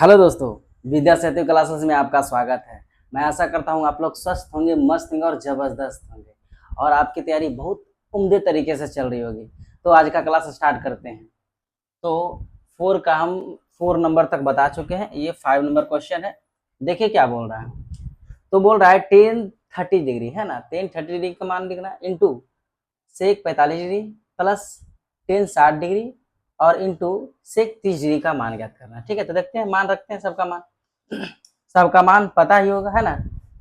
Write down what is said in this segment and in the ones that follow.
Hello दोस्तों, विद्या सेतु classes में आपका स्वागत है। मैं आशा करता हूँ आप लोग स्वस्थ होंगे, मस्त होंगे और ज़बरदस्त होंगे और आपकी तैयारी बहुत उम्दे तरीके से चल रही होगी। तो आज का क्लास स्टार्ट करते हैं। तो 4 का हम 4 नंबर तक बता चुके हैं। ये 5 नंबर क्वेश्चन है। देखिए क्या बोल रहा है। तो बोल रहा है टेन 30 डिग्री है ना, टेन 30 डिग्री का मान लिखना into sec 45 degree plus ten 60 degree और इंटू सेक 30 डिग्री का मान ज्ञात करना है। ठीक है, तो देखते हैं, मान रखते हैं सबका मान। सबका मान पता ही होगा है ना।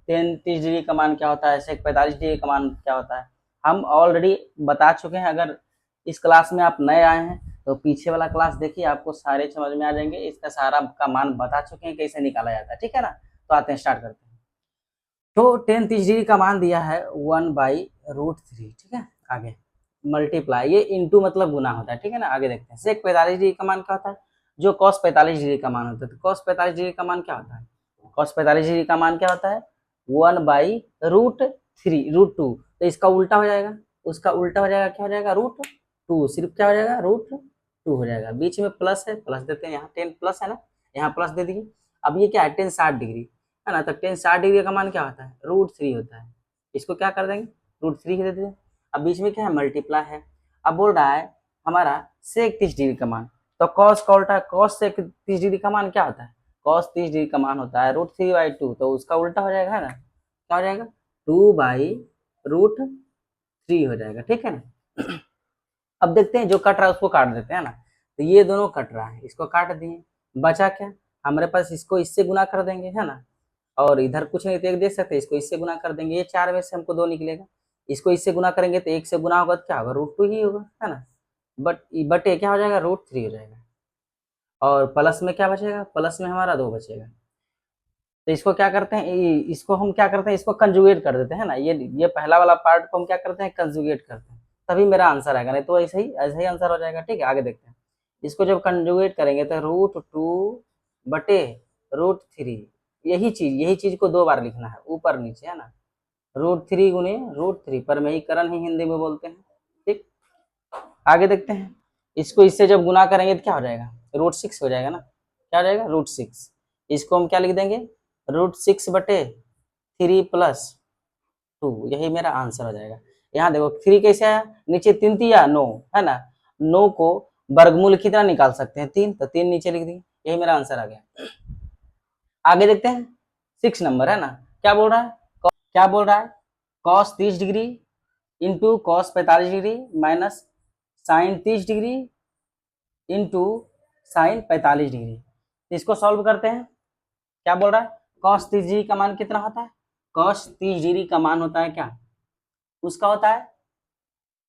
टेन 30 डिग्री का मान क्या होता है, सेक 45 डिग्री का मान क्या होता है, हम ऑलरेडी बता चुके हैं। अगर इस क्लास में आप नए आए हैं तो पीछे वाला क्लास देखिए, आपको सारे समझ में आ जाएंगे। इसका सारा का मान बता चुके हैं कैसे निकाला जाता है। ठीक है ना, तो आते हैं, स्टार्ट करते हैं। तो टेन 30 डिग्री का मान दिया है 1/√3। ठीक है, आगे मल्टीप्लाई, ये इंटू मतलब गुना होता है। ठीक है ना, आगे देखते हैं। सेक 45 डिग्री का मान क्या होता है, जो कॉस 45 डिग्री का मान होता है। तो कॉस 45 डिग्री का मान क्या होता है, कॉस 45 डिग्री का मान क्या होता है 1/√3√2। तो इसका उल्टा हो जाएगा, उसका उल्टा हो जाएगा, क्या हो जाएगा √2। सिर्फ क्या हो जाएगा √2 हो जाएगा। बीच में प्लस है, प्लस देते हैं, यहाँ 10 प्लस है ना, यहाँ प्लस दे दीजिए। अब ये क्या है, टेन 60 डिग्री है ना, तो टेन 60 डिग्री का मान क्या होता है √3 होता है। इसको क्या कर देंगे √3 दे दीजिए। अब बीच में क्या है, मल्टीप्लाई है। अब बोल रहा है हमारा सेक 30 डिग्री का मान, तो कॉस का उल्टा, कॉस सेक 30 डिग्री का मान क्या होता है, कॉस 30 डिग्री का मान होता है √3/2। तो उसका उल्टा हो जाएगा है ना, क्या हो जाएगा 2/√3 हो जाएगा। ठीक है ना। अब देखते हैं, जो कट रहा है उसको काट देते हैं ना। तो ये दोनों कट रहा है, इसको काट दिए, बचा क्या हमारे पास, इसको इससे गुना कर देंगे है ना। और इधर कुछ नहीं तो एक देख सकते हैं, इसको इससे गुना कर देंगे, ये 4 में से हमको 2 निकलेगा। इसको इससे गुना करेंगे तो 1 से गुना होगा तो क्या होगा √2 ही होगा है ना। बटे क्या हो जाएगा √3 हो जाएगा। और प्लस में क्या बचेगा, प्लस में हमारा 2 बचेगा। तो इसको क्या करते हैं, इसको हम क्या करते हैं, इसको कंजुगेट कर देते हैं ना। ये पहला वाला पार्ट को हम क्या करते हैं, कंजुगेट करते हैं, तभी मेरा आंसर आएगा, नहीं तो ऐसे ही आंसर हो जाएगा। ठीक है, आगे देखते हैं। इसको जब कंजुगेट करेंगे तो √2/√3, यही चीज को 2 बार लिखना है, ऊपर नीचे है ना। √3 गुने √3, परमेहीकरण ही हिंदी में बोलते हैं। ठीक, आगे देखते हैं। इसको इससे जब गुना करेंगे तो क्या हो जाएगा, √6 हो जाएगा ना। क्या हो जाएगा √6। इसको हम क्या लिख देंगे, √6/3 + 2, यही मेरा आंसर हो जाएगा। यहाँ देखो 3 कैसे आया, नीचे 3 दिया 9 है ना, 9 को वर्गमूल कितना निकाल सकते हैं 3, तो 3 नीचे लिख दिए, यही मेरा आंसर आ गया। आगे देखते हैं, 6 नंबर है ना। क्या बोल रहा है, क्या बोल रहा है, cos 30 degree into cos 45 degree minus sine 30 degree into sine 45 degree. तो इसको सॉल्व करते हैं। क्या बोल रहा है, कॉस 30 डिग्री का मान कितना होता है, कॉस 30 डिग्री का मान होता है क्या, उसका होता है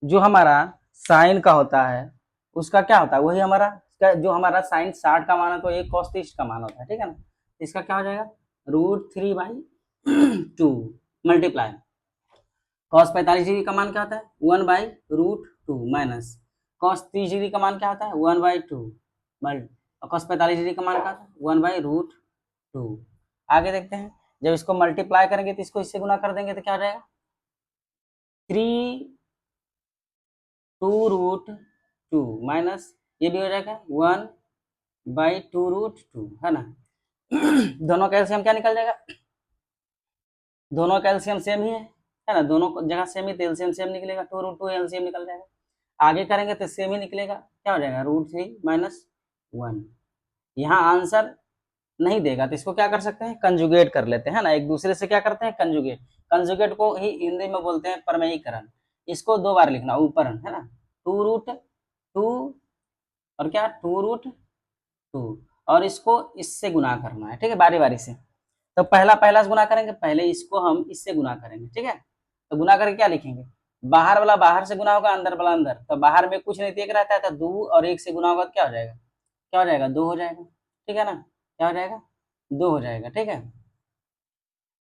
जो हमारा साइन का होता है, उसका क्या होता है वही हमारा, जो हमारा साइन 60 का मान है तो एक कॉस 30 का मान होता है। ठीक है ना, इसका क्या हो जाएगा √3/2 मल्टीप्लाई, कॉस 45 डिग्री का मान क्या होता है 1/√2 माइनस कॉस 30 डिग्री का मान क्या होता है 1/2 और कॉस 45 डिग्री का मान क्या होता है 1/√2। आगे देखते हैं, जब इसको मल्टीप्लाई करेंगे तो इसको इससे गुना कर देंगे तो क्या हो जाएगा 3/2√2 माइनस ये भी हो जाएगा 1/2√2 है ना। दोनों का एलसीएम क्या निकल जाएगा, दोनों का एलसीएम सेम ही है ना, दोनों जगह सेम ही, तो एलसीएम सेम निकलेगा, 2√2 एलसीएम निकल जाएगा। आगे करेंगे तो सेम ही निकलेगा, क्या हो जाएगा √3 - 1। यहाँ आंसर नहीं देगा तो इसको क्या कर सकते हैं, कंजुगेट कर लेते हैं ना, एक दूसरे से क्या करते हैं कंजुगेट। कंजुगेट को ही हिंदी में बोलते हैं परमेयीकरण। इसको 2 बार लिखना ऊपर है ना, 2√2 और क्या 2√2 और इसको इससे गुना करना है। ठीक है, बारी बारी से। तो पहला पहला से गुना करेंगे, पहले इसको हम इससे गुना करेंगे। ठीक है, तो गुना करके क्या लिखेंगे, बाहर वाला बाहर से गुना होगा, अंदर वाला अंदर, तो बाहर में कुछ नहीं तो एक रहता है, तो 2 और 1 से गुना होगा तो क्या हो जाएगा, क्या हो जाएगा 2 हो जाएगा। ठीक है ना, क्या हो जाएगा 2 हो जाएगा। ठीक है,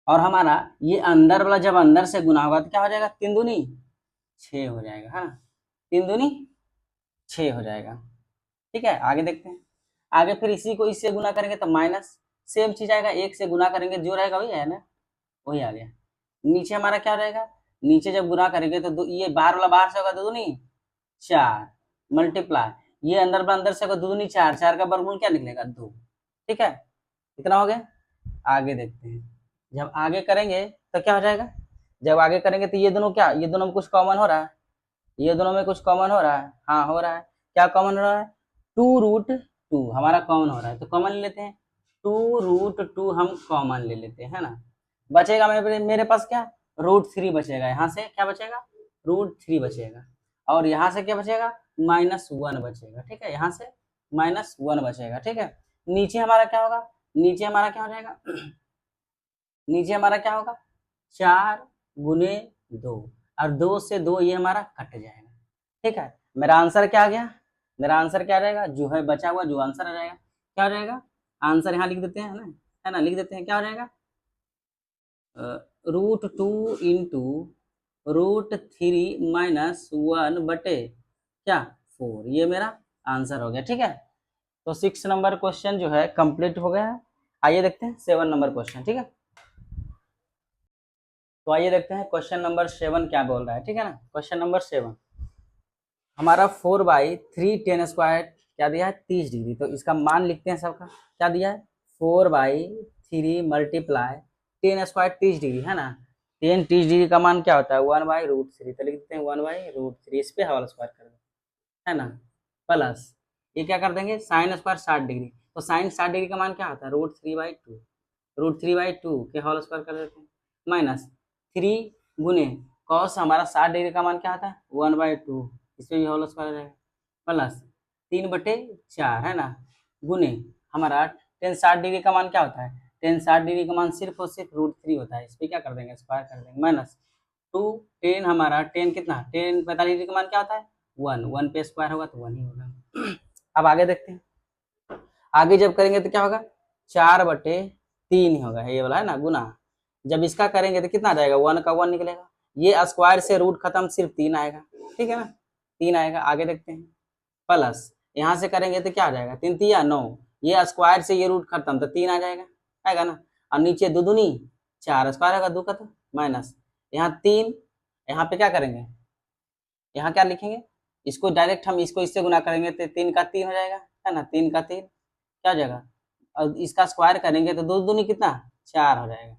और हमारा ये अंदर वाला जब अंदर से गुना होगा तो क्या हो जाएगा 3 दूनी 6 हो जाएगा। हाँ, 3 दूनी 6 हो जाएगा। ठीक है, आगे देखते हैं। आगे फिर इसी को इससे गुना करेंगे तो माइनस सेम चीज आएगा, 1 से गुना करेंगे जो रहेगा वही है ना, वही आ गया। नीचे हमारा क्या रहेगा, नीचे जब गुना करेंगे तो ये बाहर वाला बाहर से होगा 2 दूनी 4 मल्टीप्लाई, ये अंदर वाला अंदर से होगा 2 दूनी 4, 4 का वर्गमूल क्या निकलेगा 2। ठीक है, कितना हो गया, आगे देखते हैं। जब आगे करेंगे तो क्या हो जाएगा, जब आगे करेंगे तो ये दोनों क्या, ये दोनों में कुछ कॉमन हो रहा है, ये दोनों में कुछ कॉमन हो रहा है, हाँ हो रहा है। क्या कॉमन हो रहा है, 2√2 हमारा कॉमन हो रहा है, तो कॉमन ले लेते हैं, 2√2 हम कॉमन ले लेते हैं, है ना। बचेगा मेरे पास क्या, √3 बचेगा, यहाँ से क्या बचेगा, √3 बचेगा, और यहाँ से क्या बचेगा, -1 बचेगा, ठीक है, यहाँ से -1 बचेगा, ठीक है। नीचे हमारा क्या होगा, नीचे हमारा क्या हो जाएगा, नीचे हमारा क्या होगा, 4 × 2, और 2 से 2 ये हमारा कट जाएगा, ठीक है। मेरा आंसर क्या आ गया, मेरा आंसर क्या आ जाएगा, जो है बचा हुआ जो आंसर आ जाएगा, क्या हो जाएगा, आंसर यहाँ लिख देते हैं ना, है ना, लिख देते हैं, क्या हो जाएगा, √2 इंटू √3 -1 बटे क्या 4, ये मेरा आंसर हो गया, ठीक है। तो 6 नंबर क्वेश्चन जो है कंप्लीट हो गया है। आइए देखते हैं 7 नंबर क्वेश्चन, ठीक है। तो आइए देखते हैं क्वेश्चन नंबर 7 क्या बोल रहा है, ठीक है ना। क्वेश्चन नंबर 7 हमारा 4/3 tan स्क्वायर क्या दिया है, 30 डिग्री। तो इसका मान लिखते हैं सबका, क्या दिया है, 4/3 मल्टीप्लाई tan स्क्वायर 30 डिग्री, है ना। 30 डिग्री का मान क्या होता है, 1/√3। तो लिख देते हैं 1/√3, इस पे होल स्क्वायर कर देते हैं, है ना, प्लस ये क्या कर देंगे, साइन स्क्वायर 60 डिग्री। तो साइन 60 डिग्री का मान क्या होता है, √3/2, √3/2 के होल स्क्वायर कर देते हैं, माइनस 3 गुने कॉस हमारा 60 डिग्री का मान क्या आता है, 1/2, इस पे भी होल स्क्वायर हो जाएगा, प्लस 3/4, है ना, गुने हमारा टेन 60 डिग्री का मान क्या होता है, टेन 60 डिग्री का मान सिर्फ और सिर्फ √3 होता है, इस पर क्या कर देंगे, स्क्वायर कर देंगे, माइनस 2 टेन हमारा टेन कितना, टेन 45 डिग्री का मान क्या होता है, 1 पे स्क्वायर होगा तो 1 ही होगा। अब आगे देखते हैं, आगे जब करेंगे तो क्या होगा, 4/3 ही होगा, ये वाला है ना गुना। जब इसका करेंगे तो कितना आ जाएगा, 1 का 1 निकलेगा, ये स्क्वायर से रूट खत्म, सिर्फ 3 आएगा, ठीक है ना, 3 आएगा। आगे देखते हैं, प्लस यहाँ से करेंगे तो क्या आ जाएगा, 3 3 9, ये स्क्वायर से ये रूट खत्म तो 3 आ जाएगा, आएगा ना। और नीचे 2 दूनी 4, स्क्वायर होगा 2 का, तो माइनस यहाँ 3, यहाँ पे क्या करेंगे, यहाँ क्या लिखेंगे, इसको डायरेक्ट हम इसको इससे गुना करेंगे तो 3 का 3 हो जाएगा, है ना, 3 का 3 क्या हो जाएगा, और इसका स्क्वायर करेंगे तो 2 दूनी कितना 4 हो जाएगा।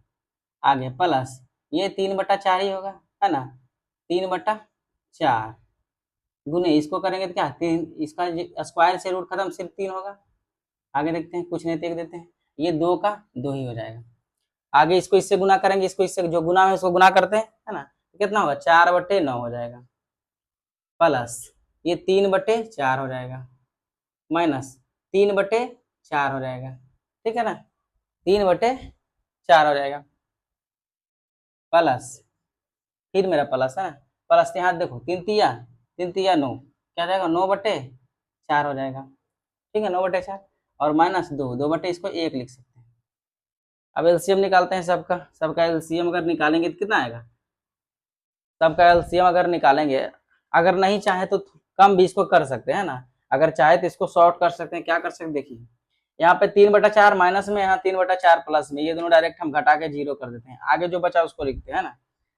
आगे प्लस ये 3/4 ही होगा, है ना, 3/4 गुने इसको करेंगे तो क्या 3, इसका स्क्वायर से रूट खत्म, सिर्फ 3 होगा। आगे देखते हैं, कुछ नहीं देख देते हैं, ये 2 का 2 ही हो जाएगा। आगे इसको इससे गुना करेंगे, इसको इससे जो गुना है उसको गुना करते हैं, है ना, तो कितना होगा 4/9 हो जाएगा, प्लस ये 3/4 हो जाएगा, माइनस 3/4 हो जाएगा, ठीक है ना, 3/4 हो जाएगा, प्लस फिर मेरा प्लस है ना, प्लस यहाँ देखो 3 3 9, क्या हो जाएगा 9/4 हो जाएगा, ठीक है, 9/4 और माइनस 2, 2 इसको 1 लिख सकते हैं। अब एलसीएम निकालते हैं सबका, सबका एलसीएम अगर निकालेंगे तो कितना आएगा, सबका एलसीएम अगर निकालेंगे, अगर नहीं चाहे तो कम भी इसको कर सकते हैं ना, अगर चाहे तो इसको शॉर्ट कर सकते हैं, क्या कर सकते हैं, देखिए यहाँ पे 3/4 माइनस में, यहाँ 3/4 प्लस में, ये दोनों डायरेक्ट हम घटा के 0 कर देते हैं। आगे जो बचा उसको लिखते हैं ना,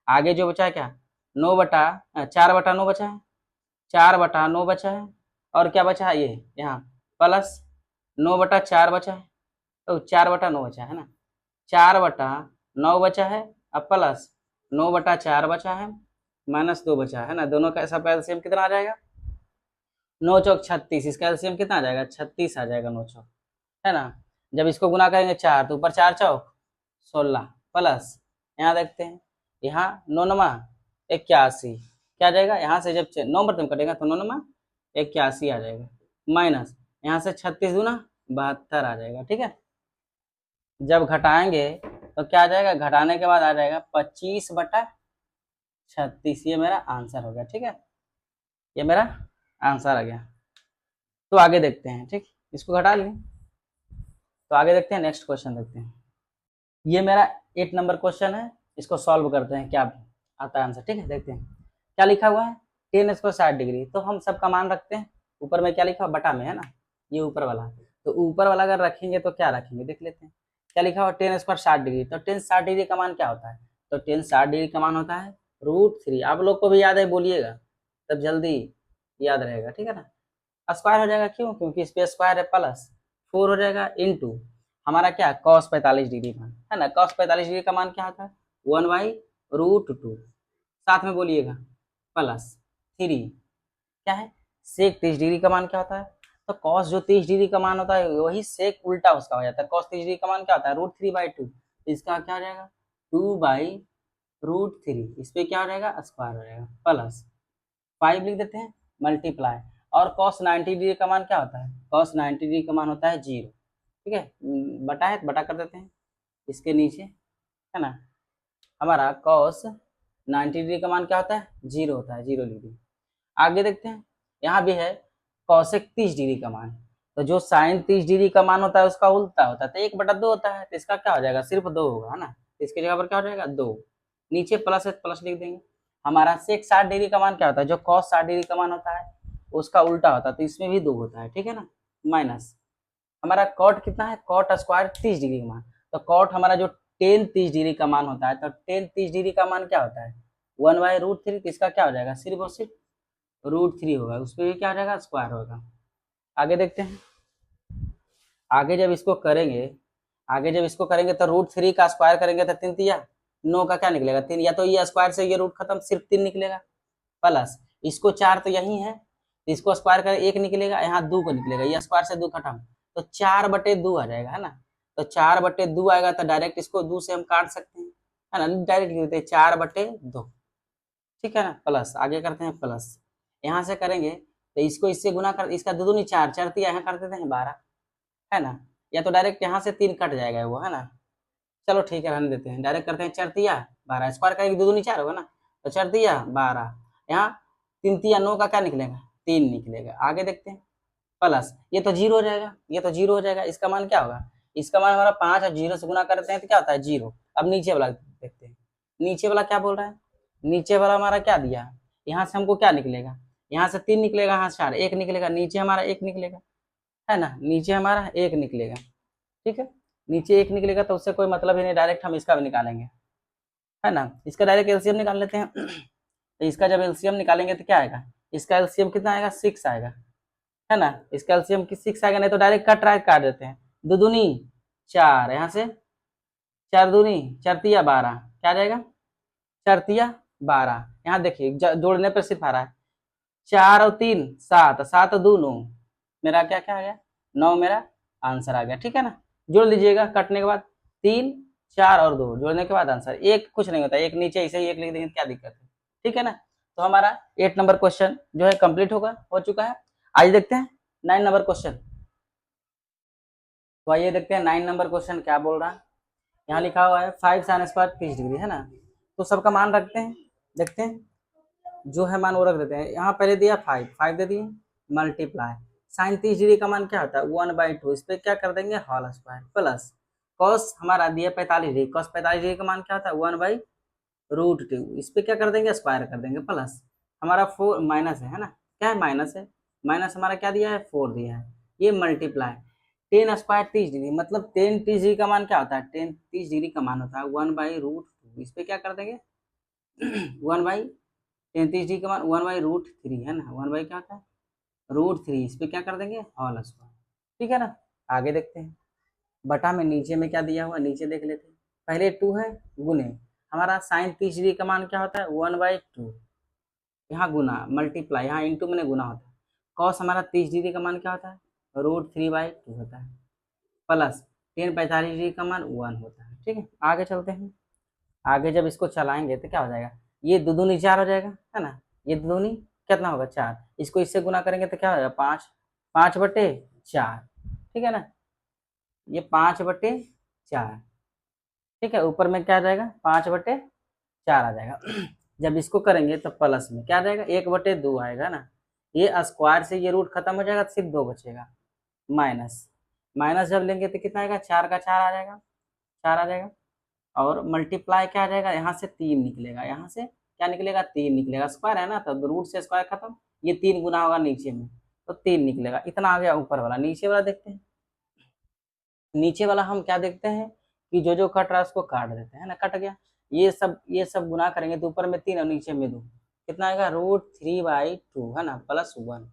आगे जो बचा है क्या, 4/9 बचा है, 4/9 बचा है, और क्या बचा है, ये यहाँ प्लस 9/4 बचा है, तो 4/9 बचा है ना, 4/9 बचा है, अब प्लस 9/4 बचा है, -2 बचा है ना, दोनों का सबका एलसीएम कितना आ जाएगा, 9 चौक 36, इसका एलसीएम कितना आ जाएगा, 36 आ जाएगा, 9 चौक, है ना। जब इसको गुना करेंगे 4 तो ऊपर 4 चौक 16, प्लस यहाँ देखते हैं, यहाँ 9 नमा 81, क्या आ जाएगा, यहाँ से जब 9 बर्तन कटेगा तो 9 नमा 81 आ जाएगा, माइनस यहाँ से 36 दूना 72 आ जाएगा, ठीक है। जब घटाएंगे तो क्या आ जाएगा, घटाने के बाद आ जाएगा 25/36, ये मेरा आंसर हो गया, ठीक है, ये मेरा आंसर आ गया। तो आगे देखते हैं, ठीक, इसको घटा लें, तो आगे देखते हैं, नेक्स्ट क्वेश्चन देखते हैं। ये मेरा 8 नंबर क्वेश्चन है, इसको सॉल्व करते हैं, क्या आता है आंसर, ठीक है। देखते हैं क्या लिखा हुआ है, tan स्क्वायर 60 डिग्री, तो हम सबका मान रखते हैं, ऊपर में क्या लिखा हुआ बटा में, है ना, ये ऊपर वाला, तो ऊपर वाला अगर रखेंगे तो क्या रखेंगे, देख लेते हैं। क्या लिखा हुआ, tan स्क्वायर 60 डिग्री, तो tan 60 डिग्री का मान क्या होता है, तो tan 60 डिग्री का मान होता है √3, आप लोग को भी याद है बोलिएगा, तब जल्दी याद रहेगा, ठीक है ना। स्क्वायर हो जाएगा, क्यों, क्योंकि इस पे स्क्वायर है, प्लस 4 हो जाएगा इंटू हमारा क्या cos 45 डिग्री मान है ना, cos 45 डिग्री का मान क्या होता है 1/√2, साथ में बोलिएगा प्लस 3 क्या है सेक 30 डिग्री का मान क्या होता है, तो cos जो 30 डिग्री का मान होता है वही सेक उल्टा उसका हो जाता है, cos 30 डिग्री का मान क्या होता है √3/2, इसका क्या हो जाएगा 2/√3, इस पे क्या हो जाएगा स्क्वायर हो जाएगा प्लस 5 लिख देते हैं मल्टीप्लाई, और cos 90 डिग्री का मान क्या होता है cos 90 डिग्री का मान होता है 0, ठीक है बटा है बटा कर देते हैं इसके नीचे है ना, हमारा cos 90 डिग्री का मान क्या होता है 0 होता है 0 डिग्री। आगे देखते हैं यहाँ भी है cosec 30 डिग्री का मान, तो जो sin 30 डिग्री का मान होता है उसका उल्टा होता है, तो 1/2 होता है, तो इसका क्या हो जाएगा सिर्फ 2 होगा है ना, इसकी जगह पर क्या हो जाएगा 2, नीचे प्लस है प्लस लिख देंगे। हमारा sec 60 डिग्री का मान क्या होता है, जो cos 60 डिग्री का मान होता है उसका उल्टा होता है, तो इसमें भी 2 होता है, ठीक है ना, माइनस हमारा cot कितना है cot स्क्वायर 30 डिग्री का मान, तो cot हमारा जो tan 30 डिग्री का मान होता है, तो tan 30 डिग्री का मान क्या होता है 1/√3, इसका क्या हो जाएगा सिर्फ और सिर्फ √3 होगा, उस पर भी क्या हो जाएगा स्क्वायर होगा। आगे देखते हैं, आगे जब इसको करेंगे तो √3 का स्क्वायर करेंगे तो 3 तिया 9 का क्या निकलेगा 3, या तो ये स्क्वायर से ये रूट खत्म सिर्फ 3 निकलेगा, प्लस इसको 4 तो यही है, इसको स्क्वायर करें 1 निकलेगा, यहाँ 2 को निकलेगा, ये स्क्वायर से 2 खत्म, तो 4/2 आ जाएगा है ना, तो 4/2 आएगा, तो डायरेक्ट इसको 2 से हम काट सकते हैं है ना, डायरेक्ट लिखते हैं 4/2, ठीक है ना, प्लस आगे करते हैं प्लस, यहाँ से करेंगे तो इसको इससे गुना कर, इसका 2 दूनी 4, 4 तिया यहाँ कर देते हैं 12 है ना, या तो डायरेक्ट यहाँ से 3 कट जाएगा वो है ना, चलो ठीक है रहने देते हैं, डायरेक्ट करते हैं 4 तिया 12, स्क्वायर करेंगे 2 दूनी 4 होगा ना, तो 4 तिया 12, यहाँ 3 तिया 9 का क्या निकलेगा 3 निकलेगा। आगे देखते हैं प्लस ये तो 0 हो जाएगा, ये तो 0 हो जाएगा, इसका मान क्या होगा, इसका मान हमारा 5 और 0 से गुना करते हैं तो क्या होता है 0। अब नीचे वाला देखते हैं, नीचे वाला क्या बोल रहा है, नीचे वाला हमारा क्या दिया, यहाँ से हमको क्या निकलेगा, यहाँ से 3 निकलेगा, यहाँ से 4 1 निकलेगा, नीचे हमारा 1 निकलेगा है ना, नीचे हमारा 1 निकलेगा, ठीक है नीचे 1 निकलेगा, तो उससे कोई मतलब ही नहीं, डायरेक्ट हम इसका भी निकालेंगे है ना, इसका डायरेक्ट एलसीएम निकाल लेते हैं तो इसका जब एलसीएम निकालेंगे तो क्या आएगा, इसका एलसीएम कितना आएगा 6 आएगा है ना, इसका एलसीएम की 6 आएगा, नहीं तो डायरेक्ट काट देते हैं, 2 दूनी 4, यहाँ से 4 दूनी 4 तिया 12 क्या आ जाएगा 4 तिया 12, यहाँ देखिए जोड़ने पर सिर्फ आ रहा है 4 और 3 7, 7 और 2 9, मेरा क्या क्या आ गया 9 मेरा आंसर आ गया, ठीक है ना, जोड़ लीजिएगा कटने के बाद 3 4 और 2 जोड़ने के बाद आंसर, एक कुछ नहीं होता, एक नीचे ऐसे ही एक लिख देंगे क्या दिक्कत है, ठीक है ना। तो हमारा 8 नंबर क्वेश्चन जो है कंप्लीट हो चुका है। आज देखते हैं 9 नंबर क्वेश्चन, तो आइए देखते हैं 9 नंबर क्वेश्चन क्या बोल रहा है। यहाँ लिखा हुआ है 5 sin स्क्वायर 30 डिग्री है ना, तो सबका मान रखते हैं, देखते हैं जो है मान वो रख देते हैं, यहाँ पहले दिया 5 दे दिए मल्टीप्लाई साइन 30 डिग्री का मान क्या होता है 1/2, इस पर क्या कर देंगे होल स्क्वायर प्लस कॉस हमारा दिया 45 डिग्री, कॉस 45 डिग्री का मान क्या होता है 1/√2, इस पर क्या कर देंगे स्क्वायर कर देंगे प्लस हमारा 4 माइनस है ना, क्या है माइनस हमारा क्या दिया है 4 दिया है, ये मल्टीप्लाई टेन स्क्वायर 30 डिग्री, मतलब टेन 30 डिग्री का मान क्या होता है, टेन 30 डिग्री का मान होता है 1/√2, इस पे क्या कर देंगे 1/33 डिग्री का मान 1/√3 है ना, 1 बाई क्या होता है √3, इस पे क्या कर देंगे होल स्क्वायर, ठीक है ना। आगे देखते हैं बटा में नीचे में क्या दिया हुआ, नीचे देख लेते हैं, पहले 2 है गुने हमारा साइन 30 डिग्री का मान क्या होता है 1/2, यहाँ गुना मल्टीप्लाई यहाँ इंटू में गुना होता है, कॉस हमारा 30 डिग्री का मान क्या होता है √3/2 होता है, प्लस टेन 45 डिग्री का मान 1 होता है, ठीक है। आगे चलते हैं, आगे जब इसको चलाएंगे तो क्या हो जाएगा, ये 2 दूनी 4 हो जाएगा है ना, ये 2 दूनी कितना होगा 4, इसको इससे गुना करेंगे तो क्या हो जाएगा 5/4, ठीक है ना, ये 5/4, ठीक है, ऊपर में क्या आ जाएगा 5/4 आ जाएगा जब इसको करेंगे तो प्लस में क्या आ जाएगा 1/2 आएगा ना, ये स्क्वायर से ये रूट खत्म हो जाएगा तो सिर्फ 2 बचेगा, माइनस जब लेंगे तो कितना आएगा 4 का 4 आ जाएगा, 4 आ जाएगा, और मल्टीप्लाई क्या आ जाएगा यहाँ से 3 निकलेगा, यहाँ से क्या निकलेगा 3 निकलेगा, स्क्वायर है ना तो रूट से स्क्वायर खत्म, ये 3 गुना होगा नीचे में तो 3 निकलेगा, इतना आ गया ऊपर वाला। नीचे वाला देखते हैं, नीचे वाला हम क्या देखते हैं कि जो जो कट रहा है उसको काट देते हैं ना, कट गया, ये सब गुना करेंगे तो ऊपर में 3 और नीचे में 2, कितना आएगा √3/2 है ना प्लस 1,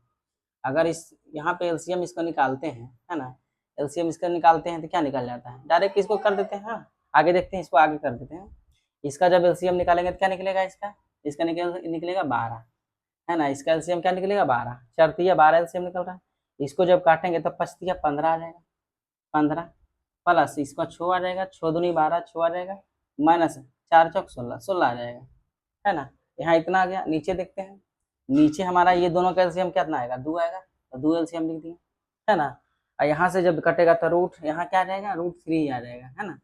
अगर इस यहाँ पे एलसीएम इसको निकालते हैं है ना, एलसीएम इसका निकालते हैं तो क्या निकल जाता है, डायरेक्ट इसको कर देते हैं। हाँ, आगे देखते हैं, इसको आगे कर देते हैं। इसका जब एलसीएम निकालेंगे तो क्या निकलेगा, इसका निकलेगा 12, है ना। इसका एलसीएम क्या निकलेगा 12, चरती है 12 एलसीएम निकल रहा है। इसको जब काटेंगे तब पचती है 15 आ जाएगा, 15 प्लस इसका 6 आ जाएगा, 6 दूनी 12, 6 आ जाएगा, माइनस 4 चौक 16, 16 आ जाएगा, है ना। यहाँ इतना आ गया। नीचे देखते हैं, नीचे हमारा ये दोनों का एलसीएम कितना आएगा, 2 आएगा, तो 2 एलसीएम लिख दिए, है ना। और यहाँ से जब कटेगा तो रूट यहाँ क्या आ जाएगा, √3 आ जाएगा, है ना।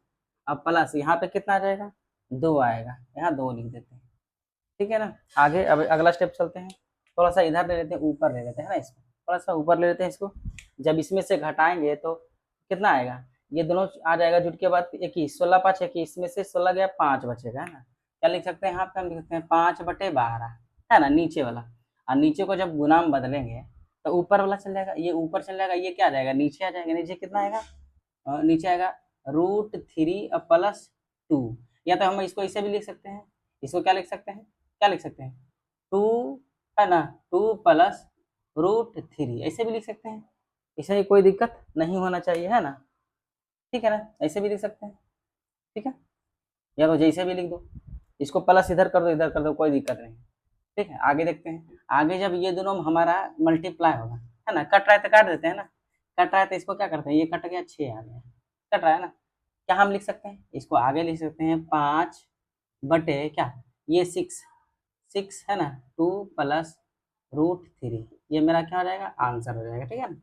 अब प्लस यहाँ पे कितना आ जाएगा, 2 आएगा, यहाँ 2 लिख देते हैं, ठीक है ना। आगे अब अगला स्टेप चलते हैं, थोड़ा सा इधर ले लेते हैं, ऊपर ले लेते हैं, है ना। इसको थोड़ा सा ऊपर ले लेते हैं इसको। जब इसमें से घटाएंगे तो कितना आएगा, ये दोनों आ जाएगा जुट के बाद 21, 16 5 21 में से 16 गया, 5 बचेगा, है ना। क्या लिख सकते हैं यहाँ पे, हम लिख सकते हैं 5/12, है ना, नीचे वाला। और नीचे को जब गुना में बदलेंगे तो ऊपर वाला चल जाएगा, ये ऊपर चल जाएगा, ये क्या आ जाएगा, नीचे आ जाएगा। नीचे कितना आएगा, नीचे आएगा √3 प्लस 2, या तो हम इसको इसे भी लिख सकते हैं, इसको क्या लिख सकते हैं, क्या लिख सकते हैं, 2, है ना, 2 प्लस √3 ऐसे भी लिख सकते हैं। इसमें कोई दिक्कत नहीं होना चाहिए, है ना, ठीक है ना। ऐसे भी लिख सकते हैं, ठीक है, या तो जैसे भी लिख दो, इसको प्लस इधर कर दो, इधर कर दो, कोई दिक्कत नहीं, ठीक है। आगे देखते हैं, आगे जब ये दोनों हमारा मल्टीप्लाई होगा, है ना, कट रहा है तो काट देते हैं ना, कट रहा है तो इसको क्या करते हैं, ये कट गया 6 आ गया, कट रहा है ना। क्या हम लिख सकते हैं, इसको आगे लिख सकते हैं 5 बटे क्या, ये 6 है ना, 2 प्लस √3, ये मेरा क्या हो जाएगा, आंसर हो जाएगा, ठीक है ना।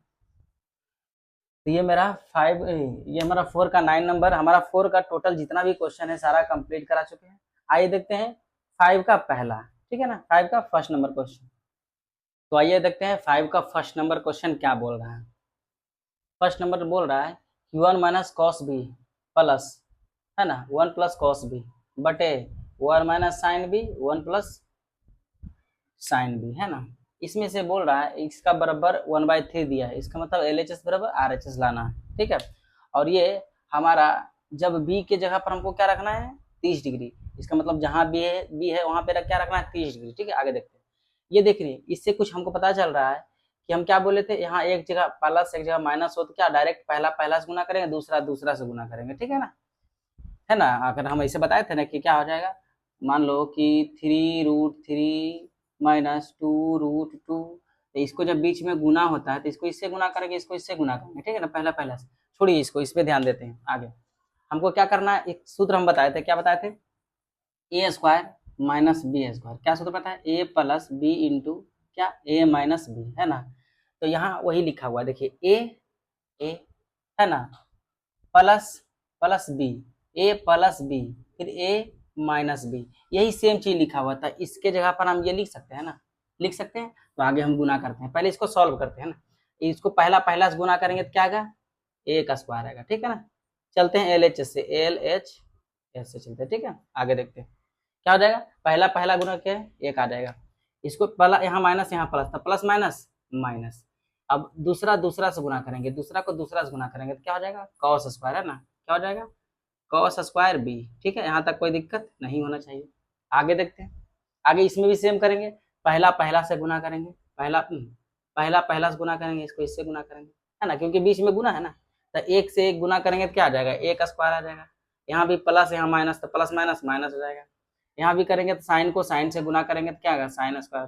तो ये मेरा 4 का 9 नंबर, हमारा 4 का टोटल जितना भी क्वेश्चन है सारा कंप्लीट करा चुके हैं। आइए देखते हैं 5 का पहला, ठीक है ना, 5 का फर्स्ट नंबर क्वेश्चन। तो आइए देखते हैं 5 का फर्स्ट नंबर क्वेश्चन क्या बोल रहा है। फर्स्ट नंबर बोल रहा है q1 minus cos B plus, है ना, 1 प्लस कॉस बी बटे 1 minus sine B 1 plus sine B, है ना। इसमें से बोल रहा है इसका बराबर 1/3 दिया है, इसका मतलब LHS बराबर RHS लाना है, ठीक है। और ये हमारा जब b के जगह पर हमको क्या रखना है, 30 डिग्री, इसका मतलब जहां b है वहां पे क्या रखना है, 30 डिग्री, ठीक है। आगे देखते हैं, ये देख रही है, इससे कुछ हमको पता चल रहा है कि हम क्या बोले थे, यहाँ एक जगह प्लस एक जगह माइनस हो तो क्या डायरेक्ट पहला से गुना करेंगे, दूसरा से गुना करेंगे, ठीक है ना, है ना। अगर हम ऐसे बताए थे ना कि क्या हो जाएगा, मान लो कि 3√3 माइनस 2√2, तो इसको जब बीच में गुना होता है तो इसको इससे गुना करेंगे, इसको इससे गुना करेंगे, ठीक है ना। पहला से छोड़िए इसको, इस पे ध्यान देते हैं। आगे हमको क्या करना है, एक सूत्र हम बताए थे, क्या बताए थे, a² माइनस b², क्या सूत्र पता है, a प्लस बी इंटू क्या, a माइनस बी, है ना। तो यहाँ वही लिखा हुआ है, देखिए a है ना, plus B, a plus B, फिर a माइनस बी, यही सेम चीज लिखा हुआ था, इसके जगह पर हम ये लिख सकते हैं ना, लिख सकते हैं। तो आगे हम गुना करते हैं, पहले इसको सॉल्व करते हैं ना, इसको पहला से गुना करेंगे तो क्या आएगा, a का स्क्वायर आएगा, ठीक है ना। चलते हैं LHS से, LHS से चलते हैं, ठीक है। आगे देखते हैं क्या हो जाएगा, पहला गुना क्या है, 1 आ जाएगा, इसको पहला यहाँ माइनस यहाँ प्लस था, प्लस माइनस माइनस। अब दूसरा से गुना करेंगे, दूसरा को दूसरा से गुना करेंगे तो क्या हो जाएगा, cos स्क्वायर, है ना, क्या हो जाएगा, cos स्क्वायर b, ठीक है। यहाँ तक कोई दिक्कत नहीं होना चाहिए। आगे देखते हैं, आगे इसमें भी सेम करेंगे, पहला से गुना करेंगे, पहला से गुना करेंगे, इसको इससे गुना करेंगे, है ना, क्योंकि बीच में गुना है ना। तो 1 से 1 गुना करेंगे तो क्या आ जाएगा, a का स्क्वायर आ जाएगा। यहाँ भी प्लस यहाँ माइनस, तो प्लस माइनस माइनस हो जाएगा। यहाँ भी करेंगे तो साइन को साइन से गुना करेंगे तो क्या आएगा, साइन स्क्वायर,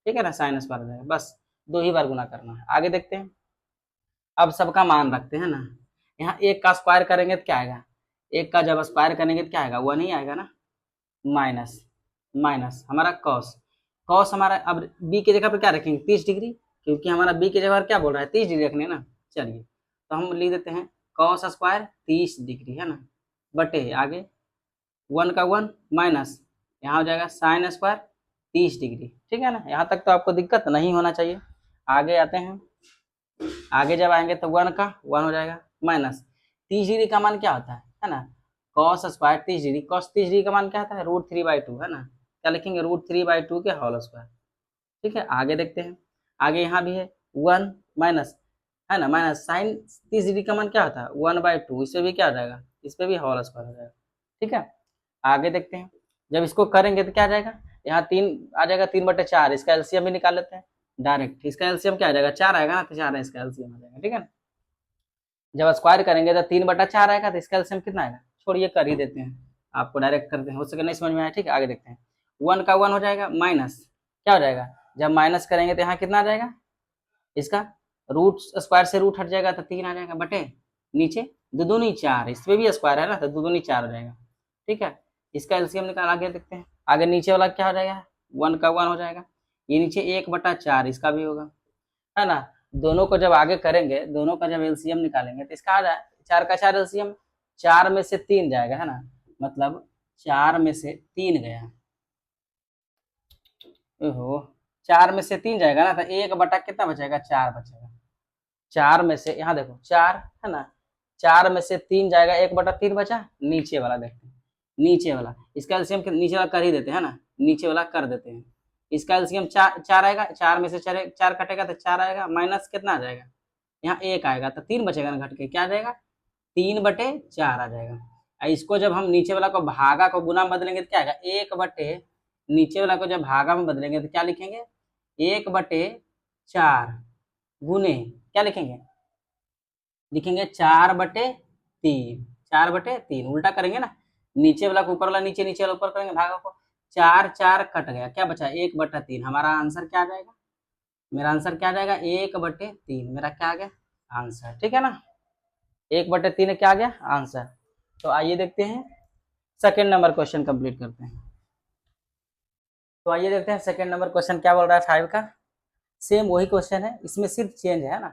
ठीक है ना, साइन स्क्वायर हो जाएगा। बस 2 ही बार गुना करना है। आगे देखते हैं, अब सबका मान रखते हैं ना, यहाँ 1 का स्क्वायर करेंगे तो क्या आएगा, 1 का जब स्क्वायर करेंगे तो क्या आएगा, 1 ही आएगा ना, माइनस हमारा कॉस हमारा, अब b की जगह पर क्या रखेंगे, 30 डिग्री, क्योंकि हमारा b की जगह पर क्या बोल रहा है, 30 डिग्री रखने ना। चलिए तो हम लिख देते हैं cos स्क्वायर 30 डिग्री, है ना, बटे आगे 1 का 1 माइनस यहाँ हो जाएगा साइन स्क्वायर 30 डिग्री, ठीक है ना। यहाँ तक तो आपको दिक्कत नहीं होना चाहिए। आगे आते हैं, आगे जब आएंगे तो 1 का 1 हो जाएगा, माइनस 30 डिग्री का मान क्या होता है ना, cos square 30 degree, cos 30 degree का मान क्या आता है, √3/2, है ना। क्या लिखेंगे, √3/2 के होल स्क्वायर, ठीक है। आगे देखते हैं, आगे यहाँ भी है 1 माइनस, है ना, माइनस साइन 30 डिग्री का मान क्या होता है, 1/2, इस पे भी क्या हो जाएगा, इस पे भी होल स्क्वायर हो जाएगा, ठीक है। आगे देखते हैं, जब इसको करेंगे तो क्या आ जाएगा, यहाँ 3 आ जाएगा, 3/4, इसका एलसीएम भी निकाल लेते हैं डायरेक्ट, इसका एलसीएम क्या आ जाएगा, 4 आएगा ना, तो 4 है, इसका एलसीएम आ जाएगा, ठीक है। जब स्क्वायर करेंगे तो 3/4 आएगा, तो इसका एलसीएम कितना आएगा, छोड़िए कर ही देते हैं, आपको डायरेक्ट करते हैं, हो सके नहीं समझ में आया, ठीक है आगे देखते हैं। 1 का 1 हो जाएगा, माइनस क्या हो जाएगा, जब माइनस करेंगे तो यहाँ कितना आ जाएगा, इसका रूट स्क्वायर से रूट हट जाएगा तो 3 आ जाएगा, बटे नीचे दो दूनी 4, इसमें भी स्क्वायर है ना तो दो दूनी 4 हो जाएगा, ठीक है। इसका एलसीएम निकाल, आगे देखते हैं, आगे नीचे वाला क्या हो जाएगा, 1 का 1 हो जाएगा, ये नीचे 1/4 इसका भी होगा, है ना। दोनों को जब आगे करेंगे, दोनों का जब एलसीएम निकालेंगे तो इसका आ जाए 4 का 4 एलसीएम, 4 में से 3 जाएगा, है ना, मतलब 4 में से 3 गया, ओहो 4 में से 3 जाएगा ना तो 1 बटा कितना बचेगा, 4 बचेगा, 4 में से यहाँ देखो 4 है ना, 4 में से 3 जाएगा, 1/3 बचा, नीचे वाला देखते हैं, नीचे वाला इसका एलसीएम नीचे वाला कर ही देते हैं ना, नीचे वाला कर देते हैं, इसका एलसीएम 4 आएगा, 4 में से 4 कटेगा तो 4 आएगा, माइनस कितना आ जाएगा, यहाँ 1 आएगा तो 3 बचेगा ना, घट के क्या आ जाएगा, 3/4 आ जाएगा। इसको जब हम नीचे वाला को भागा को गुना में बदलेंगे तो क्या आएगा, 1 नीचे वाला को जब भागा में बदलेंगे तो क्या लिखेंगे, 1/4 गुने क्या लिखेंगे, लिखेंगे 4/3, 4/3 उल्टा करेंगे ना, नीचे वाला को ऊपर वाला नीचे, नीचे वाला ऊपर करेंगे, भागा को 4 4 कट गया, क्या बचा 1/3, हमारा आंसर क्या आ जाएगा, मेरा आंसर क्या आ जाएगा 1/3, मेरा क्या आ गया आंसर, ठीक है ना, 1/3 क्या आ गया आंसर। तो आइए देखते हैं सेकेंड नंबर क्वेश्चन कंप्लीट करते हैं। तो आइए देखते हैं सेकेंड नंबर क्वेश्चन क्या बोल रहा है 5 का, सेम वही क्वेश्चन है, इसमें सिर्फ चेंज है ना,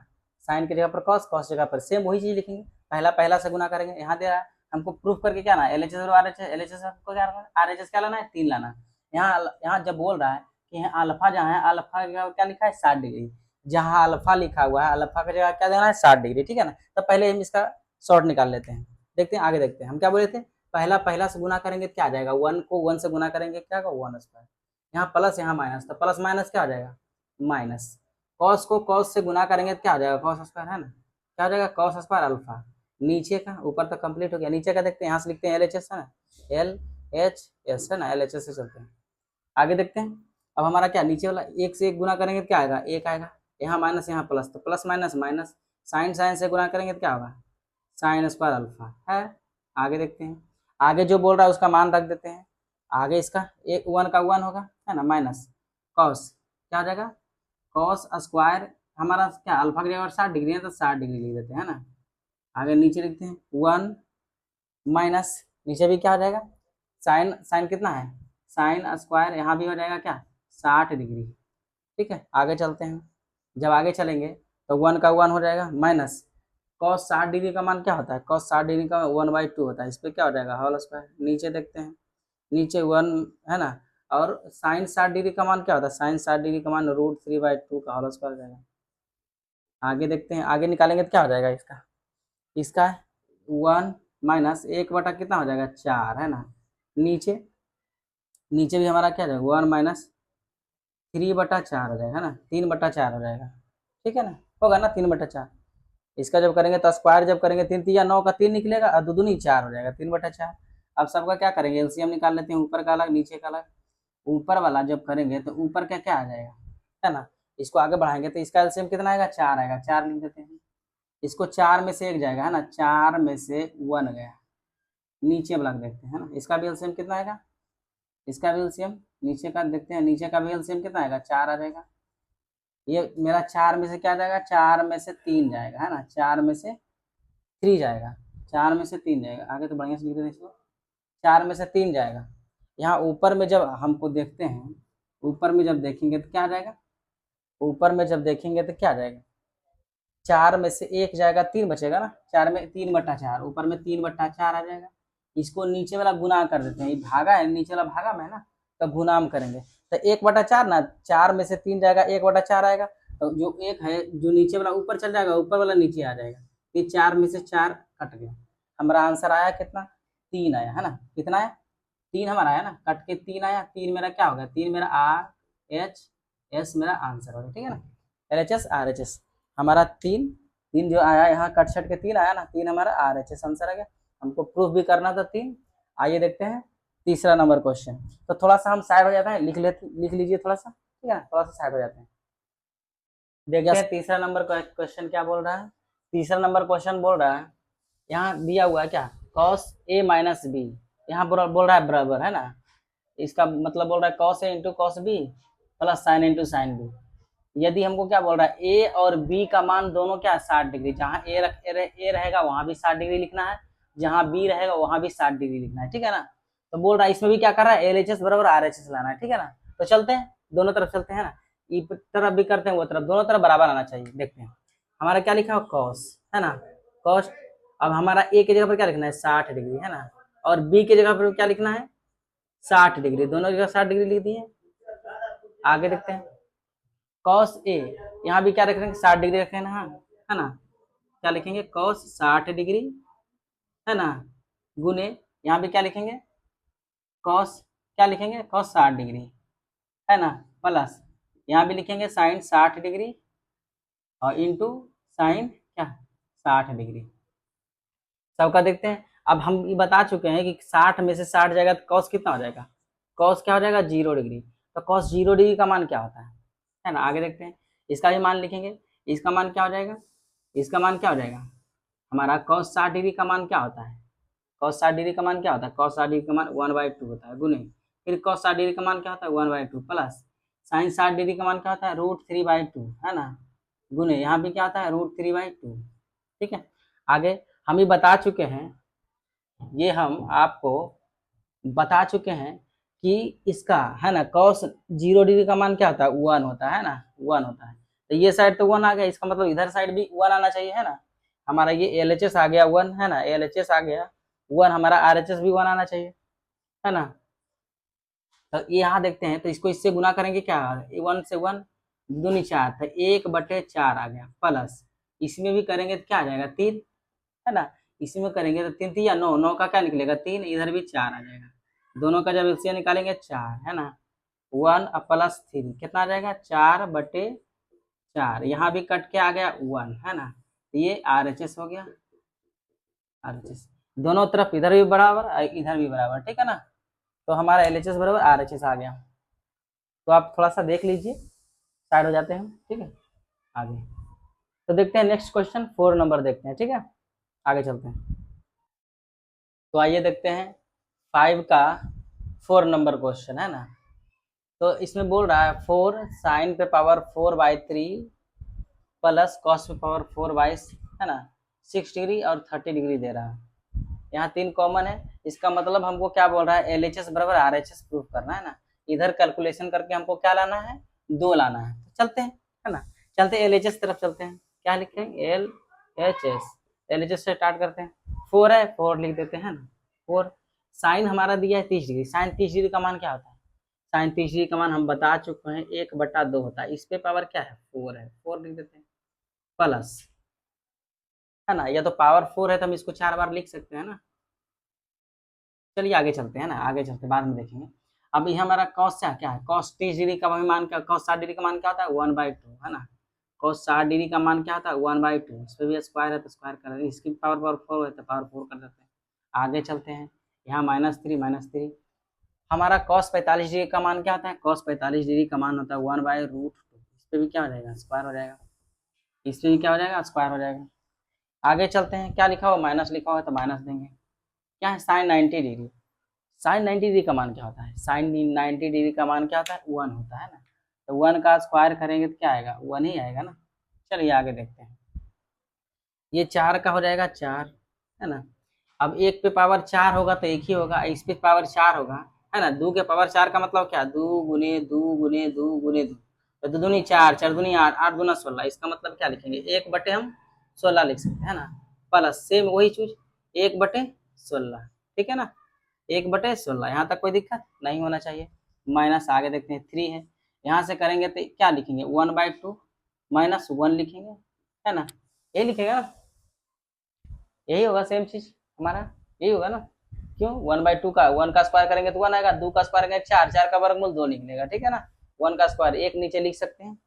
साइन की जगह पर कॉस, कॉस जगह पर सेम वही चीज लिखेंगे, पहला पहला से गुना करेंगे, यहाँ दे रहा है हमको प्रूफ करके क्या ना, एलएचएस और आरएचएस, एलएचएस को क्या लाना, आरएचएस क्या लाना है 3 लाना, यहाँ जब बोल रहा है कि यहाँ अल्फा जहाँ है, अल्फा क्या लिखा है 60 डिग्री, जहाँ अल्फा लिखा हुआ है अल्फा की जगह क्या देना है 60 डिग्री, ठीक है ना। तो पहले हम इसका शॉर्ट निकाल लेते हैं, देखते हैं आगे देखते हैं, हम क्या बोले थे, पहला पहला से गुना करेंगे क्या आ जाएगा, 1 को 1 से गुना करेंगे क्या होगा 1 स्क्वायर, यहाँ प्लस यहाँ माइनस, तो प्लस माइनस क्या आ जाएगा माइनस, कॉस को कॉस से गुना करेंगे तो क्या आ जाएगा कॉस स्क्वायर, है ना, क्या हो जाएगा कॉस स्क्वायर अल्फा, नीचे का ऊपर तक कंप्लीट हो गया, नीचे का देखते हैं, यहाँ से लिखते हैं एलएचएस है ना, LHS है ना, एलएचएस से चलते हैं, आगे देखते हैं। अब हमारा क्या नीचे वाला 1 से 1 गुना करेंगे तो क्या आएगा 1 आएगा, यहाँ माइनस यहाँ प्लस, तो plus minus minus, sine sine से गुना करेंगे तो क्या होगा साइन स्क्वायर अल्फा है। आगे देखते हैं, आगे जो बोल रहा है उसका मान रख देते हैं, आगे इसका 1 का 1 होगा, है ना, माइनस कॉस क्या हो जाएगा कॉस स्क्वायर, हमारा क्या अल्फा की जगह 60 डिग्री है तो 60 डिग्री लिख देते हैं ना। आगे नीचे लिखते हैं 1 माइनस, नीचे भी क्या हो जाएगा साइन, साइन कितना है साइन स्क्वायर, यहाँ भी हो जाएगा क्या 60 डिग्री, ठीक है। आगे चलते हैं, जब आगे चलेंगे तो 1 का 1 हो जाएगा, माइनस कॉस 60 डिग्री का मान क्या होता है, कॉस 60 डिग्री का 1/2 होता है, इस पर क्या हो जाएगा होल स्क्वायर, नीचे देखते हैं, नीचे 1 है ना, और साइन 60 डिग्री का मान क्या होता है, साइन 60 डिग्री का मान √3/2 का होल स्क्वायर जाएगा। आगे देखते हैं, आगे निकालेंगे तो क्या हो जाएगा इसका, इसका 1 माइनस 1 बटा कितना हो जाएगा 4, है ना, नीचे नीचे भी हमारा क्या जाएगा 1 माइनस 3/4 हो जाएगा, है ना, 3/4 हो जाएगा, ठीक है ना, होगा ना 3/4, इसका जब करेंगे तो स्क्वायर जब करेंगे 3 3 9 का 3 निकलेगा और दो दूनी 4 हो जाएगा 3/4। अब सबका क्या करेंगे एलसीएम निकाल लेते हैं, ऊपर का अलग नीचे का अलग, ऊपर वाला जब करेंगे तो ऊपर का क्या आ जाएगा, है ना, इसको आगे बढ़ाएंगे तो इसका एलसीएम कितना आएगा 4 आएगा, 4 लिख देते हैं, इसको 4 में से 1 जाएगा, है ना, 4 में से 1 गया, नीचे वाला देखते हैं, है ना, इसका भी एलसीएम कितना आएगा, इसका भी एलसीएम नीचे का देखते हैं, नीचे का भी एलसीएम कितना आएगा 4 आ जाएगा, ये मेरा 4 में से क्या जाएगा 4 में से 3 जाएगा, है ना, 4 में से 3 जाएगा, 4 में से 3 जाएगा, आगे तो बढ़िया से लिख देते हैं इसको, 4 में से 3 जाएगा, यहाँ ऊपर में जब हमको देखते हैं, ऊपर में जब देखेंगे तो क्या आ जाएगा, ऊपर में जब देखेंगे तो क्या आ जाएगा 4 में से 1 जाएगा 3 बचेगा ना, 4 में 3/4, ऊपर में 3/4 आ जाएगा, इसको नीचे वाला गुना कर देते हैं, ये भागा है नीचे वाला भागा में है ना, तो गुना हम करेंगे तो 1/4 ना, 4 में से 3 जाएगा 1/4 आएगा, तो जो 1 है जो नीचे वाला ऊपर चल जाएगा, ऊपर वाला नीचे आ जाएगा, ये 4 में से 4 कट गया, हमारा आंसर आया कितना 3 आया, है ना, कितना आया 3 हमारा आया ना, कट के 3 आया, 3 मेरा क्या होगा 3 मेरा RHS मेरा आंसर होगा, ठीक है ना, LHS RHS हमारा 3 3 जो आया यहाँ कट छट के 3 आया ना, 3 हमारा RHS आंसर आ गया, हमको प्रूफ भी करना था 3। आइए देखते हैं तीसरा नंबर क्वेश्चन, तो थोड़ा सा हम साइड हो जाते हैं, लिख लीजिए थोड़ा सा, ठीक है ना, थोड़ा सा साइड हो जाते हैं, देखते हैं तीसरा नंबर क्वेश्चन क्या बोल रहा है। तीसरा नंबर क्वेश्चन बोल रहा है, यहाँ दिया हुआ है क्या, cos a माइनस बी, यहाँ बोल रहा है बराबर, है ना, इसका मतलब बोल रहा है cos a into cos b plus sin into sin b। यदि हमको क्या बोल रहा है, ए और बी का मान दोनों क्या 60 डिग्री, जहाँ ए रहेगा वहां भी 60 डिग्री लिखना है, जहाँ बी रहेगा वहां भी 60 डिग्री लिखना है, ठीक है ना। तो बोल रहा है इसमें भी क्या कर रहा है, LHS बराबर RHS लाना है, ठीक है ना। तो चलते हैं दोनों तरफ चलते हैं ना, इस तरफ भी करते हैं वो तरफ, दोनों तरफ बराबर आना चाहिए। देखते हैं हमारा क्या लिखा है, कॉस, है ना, कॉस। अब हमारा ए की जगह पर क्या लिखना है, 60 डिग्री, है ना, और बी की जगह पर क्या लिखना है, 60 डिग्री, दोनों जगह 60 डिग्री लिख दिए। आगे देखते हैं, कॉस ए, यहाँ भी क्या रख रहे हैं, 60 डिग्री रख रहे हैं, है ना, क्या लिखेंगे, कॉस 60 डिग्री, है ना, गुने यहाँ भी क्या लिखेंगे, कॉस, क्या लिखेंगे, कॉस 60 डिग्री, है ना, प्लस यहाँ भी लिखेंगे साइन 60 डिग्री और इंटू साइन क्या 60 डिग्री। सबका देखते हैं। अब हम ये बता चुके हैं कि 60 में से 60 जाएगा तो कॉस कितना हो जाएगा, कॉस क्या हो जाएगा, 0 डिग्री। तो कॉस 0 डिग्री का मान क्या होता है ना। आगे देखते हैं, इसका भी मान लिखेंगे, इसका मान क्या हो जाएगा, इसका मान क्या हो जाएगा, हमारा कॉस 60 डिग्री का मान क्या होता है, कॉस 60 डिग्री का मान क्या होता है, कॉस 60 डिग्री का मान 1/2 होता है, गुने फिर कॉस 60 डिग्री का मान क्या होता है 1/2 प्लस साइन 60 डिग्री का मान क्या होता है √3/2, है ना, गुने यहाँ भी क्या होता है √3/2। ठीक है, आगे हम ही बता चुके हैं, ये हम आपको बता चुके हैं कि इसका, है ना, कॉस 0 डिग्री का मान क्या होता है 1 होता है ना, 1 होता है। तो ये साइड तो 1 आ गया, इसका मतलब इधर साइड भी 1 आना चाहिए, है ना। हमारा ये LHS आ गया 1, है ना, LHS आ गया 1, हमारा RHS भी 1 आना चाहिए, है ना। तो ये यहाँ देखते हैं, तो इसको इससे गुना करेंगे, क्या 1 से 1 दूनी 4, तो 1/4 आ गया, प्लस इसमें भी करेंगे तो क्या आ जाएगा 3, है ना, इसमें करेंगे तो 3 3 या 9, 9 का क्या निकलेगा 3, इधर भी 4 आ जाएगा, दोनों का जब एलसीएम निकालेंगे 4, है ना, 1 प्लस 3 कितना आ जाएगा 4/4, यहाँ भी कट के आ गया 1, है ना, ये RHS हो गया, RHS दोनों तरफ इधर भी बराबर इधर भी बराबर, ठीक है ना। तो हमारा LHS बराबर RHS आ गया। तो आप थोड़ा सा देख लीजिए, साइड हो जाते हैं, ठीक है। आगे तो देखते हैं नेक्स्ट क्वेश्चन 4 नंबर देखते हैं, ठीक है, आगे चलते हैं। तो आइए देखते हैं 5 का 4 नंबर क्वेश्चन, है ना। तो इसमें बोल रहा है 4 साइन पे पावर 4/3 प्लस कॉस पे पावर 4/, है ना, 6 डिग्री और 30 डिग्री दे रहा है। यहाँ 3 कॉमन है, इसका मतलब हमको क्या बोल रहा है, LHS बराबर RHS प्रूफ करना है ना। इधर कैलकुलेशन करके हमको क्या लाना है, 2 लाना है। तो चलते हैं, है ना, चलते हैं LHS तरफ चलते हैं। क्या लिखेंगे, LHS से स्टार्ट करते हैं। 4 है, 4 लिख देते हैं ना, 4 साइन हमारा दिया है 30 डिग्री, साइन 30 डिग्री का मान क्या होता है, साइन 30 डिग्री का मान हम बता चुके हैं 1/2 होता है, इस पे पावर क्या है 4 है, 4 लिख देते हैं, प्लस, है ना, या तो पावर 4 है तो हम इसको 4 बार लिख सकते हैं ना। चलिए आगे चलते हैं ना, आगे चलते बाद में देखेंगे। अब ये हमारा कॉस क्या है, कॉस 30 डिग्री का मान क्या, कॉस 60 डिग्री का मान क्या होता है 1/2, है ना, कॉस 60 डिग्री का मान क्या होता है 1/2, इस पर भी स्क्वायर है तो स्क्वायर कर देते हैं, इसकी पावर 4 है तो पावर 4 कर देते हैं। आगे चलते हैं, यहाँ -3 हमारा कॉस 45 डिग्री का मान क्या होता है, कॉस 45 डिग्री का मान होता है 1/√2, इस पर भी क्या हो जाएगा स्क्वायर हो जाएगा, इस पर भी क्या हो जाएगा स्क्वायर हो जाएगा। आगे चलते हैं, क्या लिखा हुआ माइनस लिखा हुआ है तो माइनस देंगे। क्या है साइन 90 डिग्री, साइन 90 डिग्री का मान क्या होता है, साइन 90 डिग्री का मान क्या होता है 1 होता है ना। तो 1 का स्क्वायर करेंगे तो क्या आएगा 1 ही आएगा ना। चलिए आगे देखते हैं, ये 4 का हो जाएगा 4, है ना। अब 1 पे पावर 4 होगा तो 1 ही होगा, इस पे पावर 4 होगा, है ना। 2 के पावर 4 का मतलब क्या, 2 गुने 2 गुने 2 गुने 2, तो 2 दूनी 4, 4 दूनी 8, 8 गुना 16, इसका मतलब क्या लिखेंगे 1/, हम 16 लिख सकते हैं ना, प्लस सेम वही चीज 1/16, ठीक है ना, 1/16, यहाँ तक कोई दिक्कत नहीं होना चाहिए। माइनस आगे देखते हैं 3 है, यहाँ से करेंगे तो क्या लिखेंगे 1/2 -1 लिखेंगे, है ना, यही लिखेगा ना, यही होगा सेम चीज हमारा, यही होगा ना। क्यों 1/2 का 1 का स्क्वायर करेंगे तो 1 आएगा, 2 का स्क्वायर करेंगे 4, 4 का वर्गमूल 2 निकलेगा, ठीक है ना। 1 का स्क्वायर 1 नीचे लिख सकते हैं।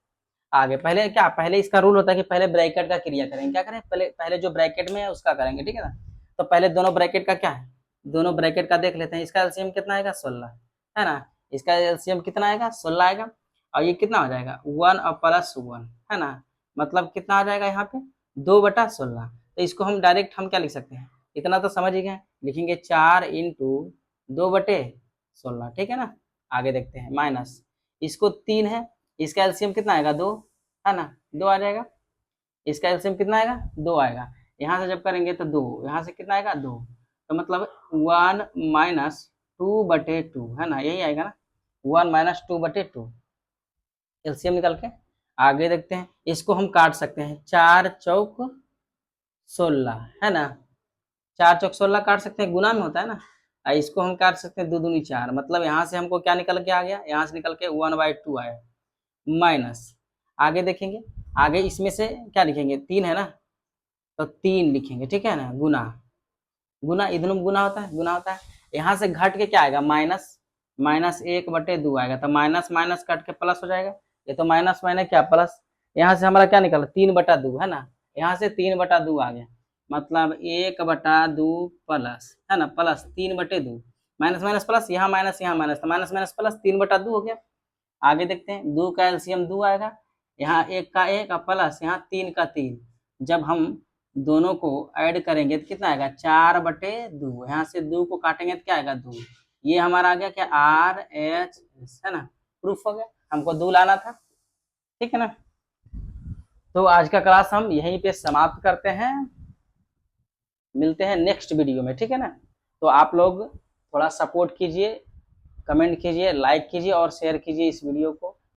आगे पहले क्या, पहले इसका रूल होता है कि पहले ब्रैकेट का क्रिया करेंगे, क्या करें पहले, पहले जो ब्रैकेट में है उसका करेंगे, ठीक है ना। तो पहले दोनों ब्रैकेट का क्या है, दोनों ब्रैकेट का देख लेते हैं। इसका एलसीएम कितना आएगा 16, है ना, इसका एलसीएम कितना आएगा 16 आएगा, और ये कितना हो जाएगा 1 और +1, है ना, मतलब कितना आ जाएगा यहाँ पे 2/16। तो इसको हम डायरेक्ट हम क्या लिख सकते हैं, इतना तो समझ ही गए, लिखेंगे 4 इंटू 2/16, ठीक है ना। आगे देखते हैं, माइनस इसको 3 है, इसका एलसीएम कितना आएगा 2, है ना, 2 आ जाएगा। इसका एलसीएम कितना आएगा 2 आएगा। यहाँ से जब करेंगे तो 2, यहाँ से कितना आएगा 2, तो मतलब 1 माइनस 2/2, है ना, यही आएगा ना, 1 माइनस 2/2 एलसीएम निकल के। आगे देखते हैं, इसको हम काट सकते हैं, 4 चौक 16, है ना, 4 चौक 16 काट सकते हैं, गुना में होता है ना। इसको हम काट सकते हैं 2 दूनी 4, मतलब यहाँ से हमको क्या निकल के आ गया, यहाँ से निकल के 1/2 आया, माइनस। आगे देखेंगे, आगे इसमें से क्या लिखेंगे, 3 है ना, तो 3 लिखेंगे, ठीक है ना, गुना, गुना इधर में गुना होता है, गुना होता है। यहाँ से घट के क्या आएगा, माइनस, माइनस 1/2 आएगा, तो माइनस माइनस कट के प्लस हो जाएगा, ये तो माइनस माइनस क्या प्लस, यहाँ से हमारा क्या निकला 3/2, है ना, यहाँ से 3/2 आ गया, मतलब 1/2 प्लस, है ना, प्लस 3/2, माइनस माइनस प्लस, यहाँ माइनस, तो माइनस माइनस प्लस 3/2 हो गया। आगे देखते हैं, 2 का एलसीएम 2 आएगा, यहाँ 1 का 1 प्लस यहाँ 3 का 3, जब हम दोनों को ऐड करेंगे तो कितना आएगा 4/2, यहाँ से 2 को काटेंगे तो क्या आएगा 2, ये हमारा आ गया क्या RHS, है ना, प्रूफ हो गया, हमको 2 लाना था, ठीक है ना। तो आज का क्लास हम यहीं पे समाप्त करते हैं, मिलते हैं नेक्स्ट वीडियो में, ठीक है ना। तो आप लोग थोड़ा सपोर्ट कीजिए, कमेंट कीजिए, लाइक कीजिए और शेयर कीजिए इस वीडियो को।